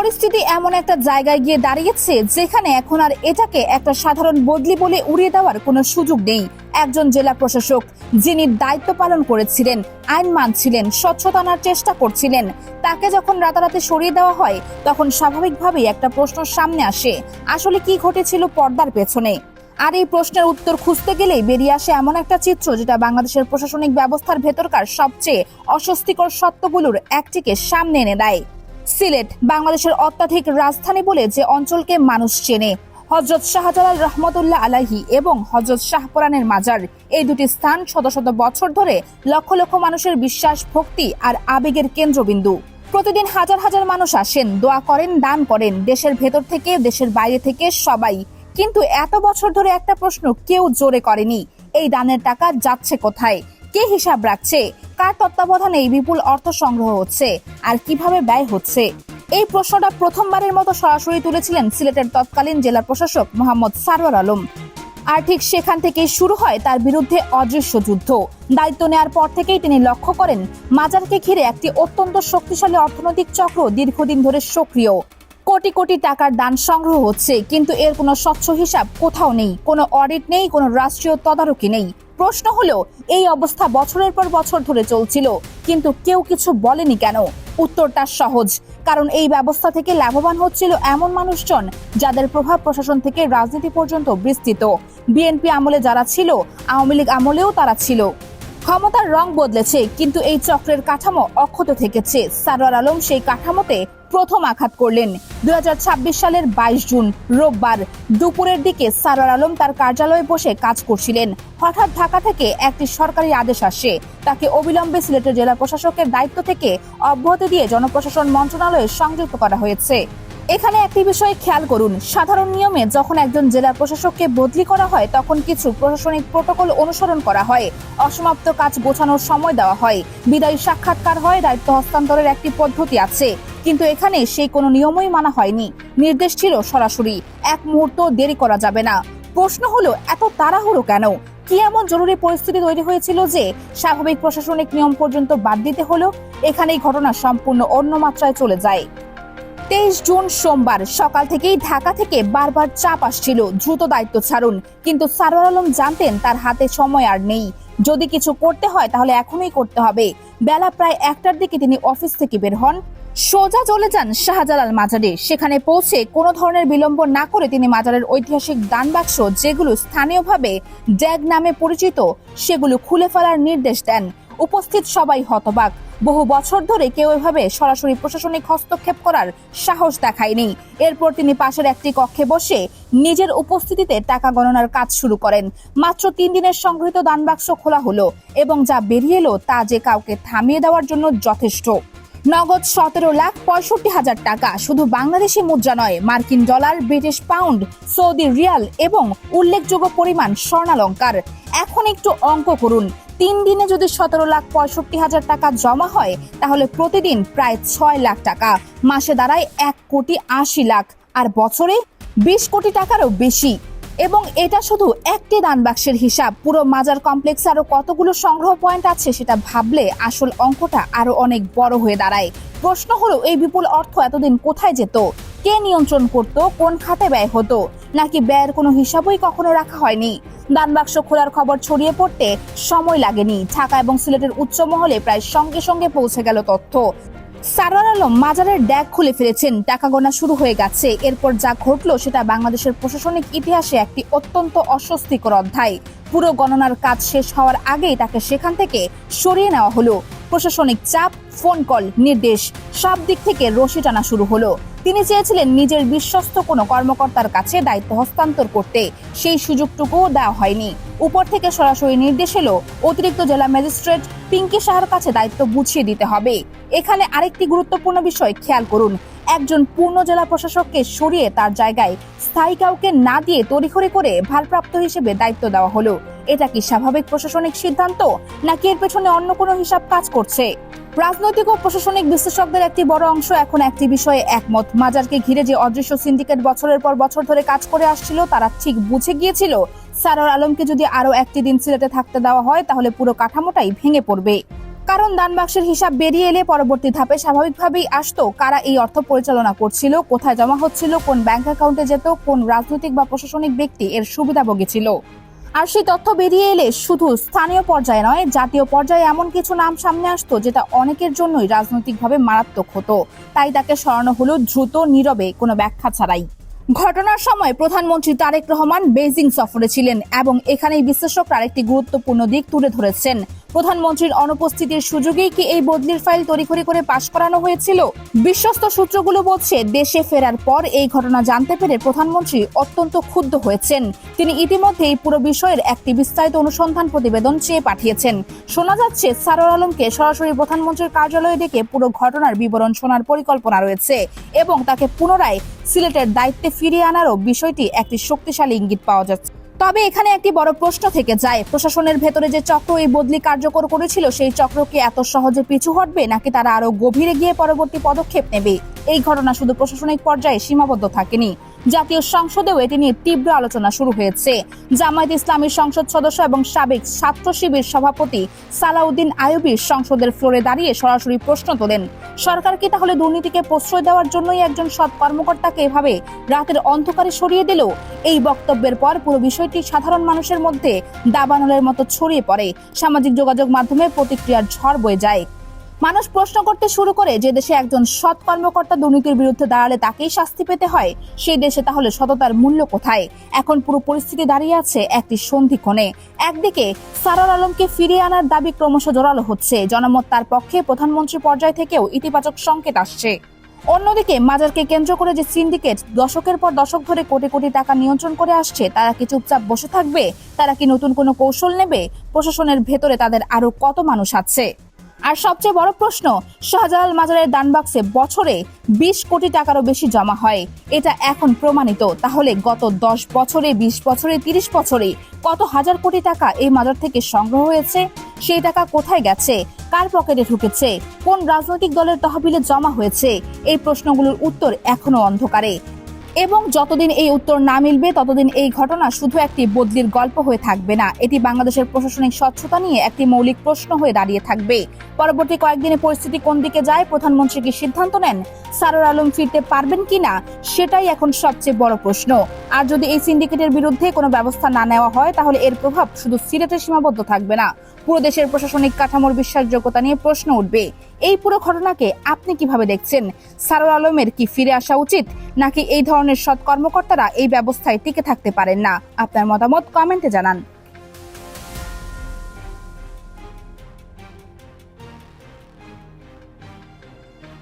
পরিস্থিতি এমন একটা জায়গায় গিয়ে দাঁড়িয়েছে যেখানে এখন আর এটাকে একটা সাধারণ বদলি বলে উড়িয়ে দেওয়ার কোনো সুযোগ নেই। একজন জেলা প্রশাসক যিনি দায়িত্ব পালন করেছিলেন, আইন মানছিলেন, স্বচ্ছতা আনার চেষ্টা করছিলেন, তাকে যখন রাতারাতি সরিয়ে দেওয়া হয় তখন স্বাভাবিকভাবেই একটা প্রশ্ন সামনে আসে, আসলে কি ঘটেছিল পর্দার পেছনে। আর এই প্রশ্নের উত্তর খুঁজতে গেলেই বেরিয়ে আসে এমন একটা চিত্র যেটা বাংলাদেশের প্রশাসনিক ব্যবস্থার ভেতরকার সবচেয়ে অস্বস্তিকর সত্যগুলোর একটিকে সামনে এনে দেয়। সিলেট বাংলাদেশের অত্যাধিক রাজধানী বলে যে অঞ্চলকে মানুষ চেনে, হযরত শাহজালাল রহমতুল্লাহ আলাইহি এবং হযরত শাহপরানের মাজার, এই দুটি স্থান শত শত বছর ধরে লক্ষ লক্ষ মানুষের বিশ্বাস, ভক্তি আর আবেগের কেন্দ্রবিন্দু। প্রতিদিন হাজার হাজার মানুষ আসেন, দোয়া করেন, দান করেন, দেশের ভেতর থেকে দেশের বাইরে থেকে সবাই। কিন্তু এত বছর ধরে একটা প্রশ্ন কেউ জোরে করেনি, এই দানের টাকা যাচ্ছে কোথায়, কে হিসাব রাখছে, কার তত্ত্বাবধানে এই বিপুল অর্থ সংগ্রহ হচ্ছে আর কিভাবে ব্যয় হচ্ছে। এই প্রশ্নটা প্রথমবারের মতো সরাসরি তুলেছিলেন সিলেটের তৎকালীন জেলা প্রশাসক মোহাম্মদ সারওয়ার আলম। আর ঠিক সেখান থেকেই শুরু হয় তার বিরুদ্ধে অদৃশ্য যুদ্ধ। দায়িত্ব নেওয়ার পর থেকেই তিনি লক্ষ্য করেন মাজারকে ঘিরে একটি অত্যন্ত শক্তিশালী অর্থনৈতিক চক্র দীর্ঘদিন ধরে সক্রিয়। কোটি কোটি টাকার দান সংগ্রহ হচ্ছে, কিন্তু এর কোনো স্বচ্ছ হিসাব কোথাও নেই, কোনো অডিট নেই, কোনো রাষ্ট্রীয় তদারকি নেই। প্রশ্ন হলো, এই অবস্থা বছরের পর বছর ধরে চলছিল, কিন্তু কেউ কিছু বলেনি কেন? উত্তরটা সহজ, কারণ এই ব্যবস্থা থেকে লাভবান হচ্ছিল এমন মানুষজন যাদের প্রভাব প্রশাসন থেকে রাজনীতি পর্যন্ত বিস্তৃত। বিএনপি আমলে যারা ছিল, আওয়ামী লীগ আমলেও তারা ছিল। ক্ষমতার রং বদলেছে, কিন্তু এই চক্রের কাঠামো অক্ষত থেকেছে। সারওয়ার আলম সেই কাঠামোতে প্রথম আঘাত করলেন 2026 সালের 22 জুন রোববার দুপুরের দিকে। সারওয়ার আলম তার কার্যালয়ে বসে কাজ করছিলেন। হঠাৎ ঢাকা থেকে একটি সরকারি আদেশ আসে, তাকে অবিলম্বে সিলেটের জেলা প্রশাসকের দায়িত্ব থেকে অব্যাহতি দিয়ে জনপ্রশাসন মন্ত্রণালয়ে সংযুক্ত করা হয়েছে। এখানে একটি বিষয় খেয়াল করুন, সাধারণ নিয়মে যখন একজন জেলা প্রশাসককে বদলি করা হয় তখন কিছু প্রশাসনিক প্রটোকল অনুসরণ করা হয়, অসমাপ্ত কাজ গোছানোর সময় দেওয়া হয়, বিদায়ী সাক্ষাৎকার হয়, দায়িত্ব হস্তান্তরের একটি পদ্ধতি আছে। কিন্তু এখানে সেই কোনো নিয়মই মানা হয়নি। নির্দেশ ছিল সরাসরি, এক মুহূর্ত দেরি করা যাবে না। প্রশ্ন হলো, এত তাড়াহুড়ো কেন? কি এমন জরুরি পরিস্থিতি তৈরি হয়েছিল যে স্বাভাবিক প্রশাসনিক নিয়ম পর্যন্ত বাদ দিতে হলো? এখানেই ঘটনা সম্পূর্ণ অন্য মাত্রায় চলে যায়। 23 জুন সোমবার সকাল থেকেই ঢাকা থেকে বারবার চাপ আসছিল, দ্রুত দায়িত্ব ছাড়ুন। কিন্তু সারওয়ার আলম জানতেন তার হাতে সময় আর নেই। যদি কিছু করতে হয় তাহলে এখনই করতে হবে। বেলা প্রায় 1টার দিকে তিনি অফিস থেকে বের হন, সোজা চলে যান শাহজালাল মাজারে। সেখানে পৌঁছে কোনো ধরনের বিলম্ব না করে তিনি মাজারের ঐতিহাসিক দান বাক্স, যেগুলো স্থানীয়ভাবে ড্যাগ নামে পরিচিত, সেগুলো খুলে ফেলার নির্দেশ দেন। উপস্থিত সবাই হতবাক। বহু বছর ধরে কেউ এভাবে সরাসরি প্রশাসনিক হস্তক্ষেপ করার সাহস দেখায়নি। এরপর তিনি পাশের একটি কক্ষে বসে নিজের উপস্থিতিতে টাকা গণনার কাজ শুরু করেন। মাত্র 3 দিনের সংগৃহীত দান বাক্স খোলা হলো এবং যা বেরিয়ে এলো তা যে কাউকে থামিয়ে দেওয়ার জন্য যথেষ্ট। নগদ 17,65,000 টাকা, শুধু বাংলাদেশি মুদ্রা নয়, মার্কিন dollar, British pound, Saudi Real এবং উল্লেখযোগ্য পরিমাণ স্বর্ণালংকার। এখন একটু অঙ্ক করুন, 3 দিনে যদি 17,65,000 টাকা জমা হয় তাহলে প্রতিদিন প্রায় 6 লাখ টাকা, মাসে দাঁড়ায় 1,80,00,000 আর বছরে 20 কোটি টাকারও বেশি। এবং এটা শুধু একটি দান বাক্সের হিসাব। পুরো মাজার কমপ্লেক্সে আরো কতগুলো সংগ্রহ পয়েন্ট আছে সেটা ভাবলে আসল অঙ্কটা আরো অনেক বড় হয়ে দাঁড়ায়। প্রশ্ন হলো, এই বিপুল অর্থ এতদিন কোথায় যেত? কে নিয়ন্ত্রণ করত? কোন খাতে ব্যয় হতো? নাকি ব্যয়ের কোনো হিসাবই কখনো রাখা হয়নি? দান বাক্স খোলার খবর ছড়িয়ে পড়তে সময় লাগেনি। ঢাকা এবং সিলেটের উচ্চ মহলে প্রায় সঙ্গে সঙ্গে পৌঁছে গেল তথ্য। সারওয়ার আলম মাজারের ড্যাগ খুলে ফেলেছেন, টাকা গোনা শুরু হয়ে গেছে। এরপর যা ঘটলো সেটা বাংলাদেশের প্রশাসনিক ইতিহাসে একটি অত্যন্ত অস্বস্তিকর অধ্যায়। পুরো গণনার কাজ শেষ হওয়ার আগেই তাকে সেখান থেকে সরিয়ে নেওয়া হলো। প্রশাসনিক চাপ, ফোন কল, নির্দেশ, সব দিক থেকে রশি টানা শুরু হলো। তিনি চেয়েছিলেন নিজের বিশ্বস্ত কোনো কর্মকর্তার কাছে দায়িত্ব হস্তান্তর করতে, সেই সুযোগটুকুও দেওয়া হয়নি। উপর থেকে সরাসরি নির্দেশ এলো, অতিরিক্ত জেলা ম্যাজিস্ট্রেট পিঙ্কি সাহার কাছে দায়িত্ব বুঝিয়ে দিতে হবে। এখানে আরেকটি গুরুত্বপূর্ণ বিষয় খেয়াল করুন, একজন পূর্ণ জেলা প্রশাসককে সরিয়ে তার জায়গায় স্থায়ী কাউকে না দিয়ে তড়িঘড়ি করে ভারপ্রাপ্ত হিসেবে দায়িত্ব দেওয়া হলো। এটা কি স্বাভাবিক প্রশাসনিক সিদ্ধান্ত, নাকি এর পেছনে অন্য কোনো হিসাব কাজ করছে? রাজনৈতিক ও প্রশাসনিক বিশ্লেষকদের একটি বড় অংশ এখন একটি বিষয়ে একমত, মাজারকে ঘিরে যে অদৃশ্য সিন্ডিকেট বছরের পর বছর ধরে কাজ করে আসছিল তারা ঠিক বুঝে গিয়েছিল সারওয়ার আলমকে যদি আরো একটি দিন সিলেটে থাকতে দেওয়া হয় তাহলে পুরো কাঠামোটাই ভেঙে পড়বে। কারণ দান বাক্সের হিসাব বেরিয়ে এলে পরবর্তী ধাপে স্বাভাবিকভাবেই আসতো কারা এই অর্থ পরিচালনা করছিল, কোথায় জমা হচ্ছিল, কোন ব্যাংক অ্যাকাউন্টে যেত, কোন রাজনৈতিক বা প্রশাসনিক ব্যক্তি এর সুবিধাভোগী ছিল। আর সেই তথ্য বেরিয়ে এলে শুধু স্থানীয় পর্যায়ে নয়, জাতীয় পর্যায়ে এমন কিছু নাম সামনে আসতো যেটা অনেকের জন্যই রাজনৈতিকভাবে মারাত্মক হতো। তাই তাকে সরানো হলো দ্রুত, নীরবে, কোনো ব্যাখ্যা ছাড়াই। ঘটনার সময় প্রধানমন্ত্রী তারেক রহমান বেইজিং সফরে ছিলেন এবং এখানেই বিশ্লেষকরা আরেকটি গুরুত্বপূর্ণ দিক তুলে ধরেছেন। প্রধানমন্ত্রীর অনুপস্থিতির সুযোগেই কি এই বদলির ফাইল তড়িঘড়ি করে পাশ করানো হয়েছিল? বিশ্বস্ত সূত্রগুলো বলছে, দেশে ফেরার পর এই ঘটনা জানতে পেরে প্রধানমন্ত্রী অত্যন্ত ক্ষুব্ধ হয়েছেন। তিনি ইতিমধ্যে এই পুরো বিষয়ের একটি বিস্তারিত অনুসন্ধান প্রতিবেদন চেয়ে পাঠিয়েছেন। শোনা যাচ্ছে সারোয়ার আলমকে সরাসরি প্রধানমন্ত্রীর কার্যালয়ে ডেকে পুরো ঘটনার বিবরণ শোনার পরিকল্পনা রয়েছে এবং তাকে পুনরায় সিলেটের দায়িত্বে ফিরিয়ে আনারও বিষয়টি একটি শক্তিশালী ইঙ্গিত পাওয়া যাচ্ছে। তবে এখানে একটি বড় প্রশ্ন থেকে যায়, প্রশাসনের ভেতরে যে চক্র এই বদলি কার্যকর করেছিল সেই চক্র কি এত সহজে পিছু হটবে, নাকি তারা আরো গভীরে গিয়ে পরবর্তী পদক্ষেপ নেবে? এই ঘটনা শুধু প্রশাসনিক পর্যায়ে সীমাবদ্ধ থাকেনি, জাতীয় সংসদেও এটি নিয়ে তীব্র আলোচনা শুরু হয়েছে। জামায়াত ইসলামীর সংসদ সদস্য এবং সাবেক ছাত্র শিবির সভাপতি সালাউদ্দিন আইয়ুবী সংসদের ফ্লোরে দাঁড়িয়ে সরাসরি প্রশ্ন তোলেন, সরকার কি তাহলে দুর্নীতিকে প্রশ্রয় দেওয়ার জন্যই একজন সৎ কর্মকর্তাকে এভাবে রাতের অন্ধকারে সরিয়ে দিল? এই বক্তব্যের পর পুরো বিষয়টি সাধারণ মানুষের মধ্যে দাবানলের মতো ছড়িয়ে পড়ে। সামাজিক যোগাযোগ মাধ্যমে প্রতিক্রিয়ার ঝড় বয়ে যায়। মানুষ প্রশ্ন করতে শুরু করে, যে দেশে একজন সৎ কর্মকর্তা দুর্নীতির বিরুদ্ধে দাঁড়ালে তাকেই শাস্তি পেতে হয়, সেই দেশে তাহলে সততার মূল্য কোথায়? এখন পুরো পরিস্থিতি দাঁড়িয়ে আছে একটি সন্ধিক্ষণে। একদিকে সারোয়ার আলমকে ফিরিয়ে আনার দাবি ক্রমশ জোরালো হচ্ছে, জনমত তার পক্ষে, প্রধানমন্ত্রী পর্যায় থেকেও ইতিবাচক সংকেত আসছে। অন্যদিকে মাজারকে কেন্দ্র করে যে সিন্ডিকেট দশকের পর দশক ধরে কোটি কোটি টাকা নিয়ন্ত্রণ করে আসছে, তারা কি চুপচাপ বসে থাকবে? তারা কি নতুন কোনো কৌশল নেবে? প্রশাসনের ভেতরে তাদের আরো কত মানুষ আছে? আর সবচেয়ে বড় প্রশ্ন, শাহজালাল মাজারের দান বাক্সে বছরে 20 কোটি টাকারও বেশি জমা হয়, এটা এখন প্রমাণিত। তাহলে গত 10 বছরে, 20 বছরে, 30 বছরে কত হাজার কোটি টাকা এই মাজার থেকে সংগ্রহ হয়েছে? সেই টাকা কোথায় গেছে? কার পকেটে ঢুকেছে? কোন রাজনৈতিক দলের তহবিলে জমা হয়েছে? এই প্রশ্নগুলোর উত্তর এখনো অন্ধকারে। এবং যতদিন এই উত্তর না মিলবে, ততদিন এই ঘটনা শুধু একটি বদলির গল্প হয়ে থাকবে না, এটি বাংলাদেশের প্রশাসনিক স্বচ্ছতা নিয়ে একটি মৌলিক প্রশ্ন হয়ে দাঁড়িয়ে থাকবে। পরবর্তী কয়েকদিনে পরিস্থিতি কোন দিকে যায়, প্রধানমন্ত্রী কি সিদ্ধান্ত নেন, সারোয়ার আলম ফিরতে পারবেন কিনা, সেটাই এখন সবচেয়ে বড় প্রশ্ন। আর যদি এই সিন্ডিকেটের বিরুদ্ধে কোনো ব্যবস্থা না নেওয়া হয়, তাহলে এর প্রভাব শুধু সিলেটে সীমাবদ্ধ থাকবে না, পুরো দেশের প্রশাসনিক কাঠামোর বিশ্বাসযোগ্যতা নিয়ে প্রশ্ন উঠবে। এই পুরো ঘটনাকে আপনি কিভাবে দেখছেন? সারোয়ার আলমের কি ফিরে আসা উচিত, নাকি এই ধরনের সৎ কর্মকর্তারা এই ব্যবস্থায় টিকে থাকতে পারেন না? আপনার মতামত কমেন্টে জানান।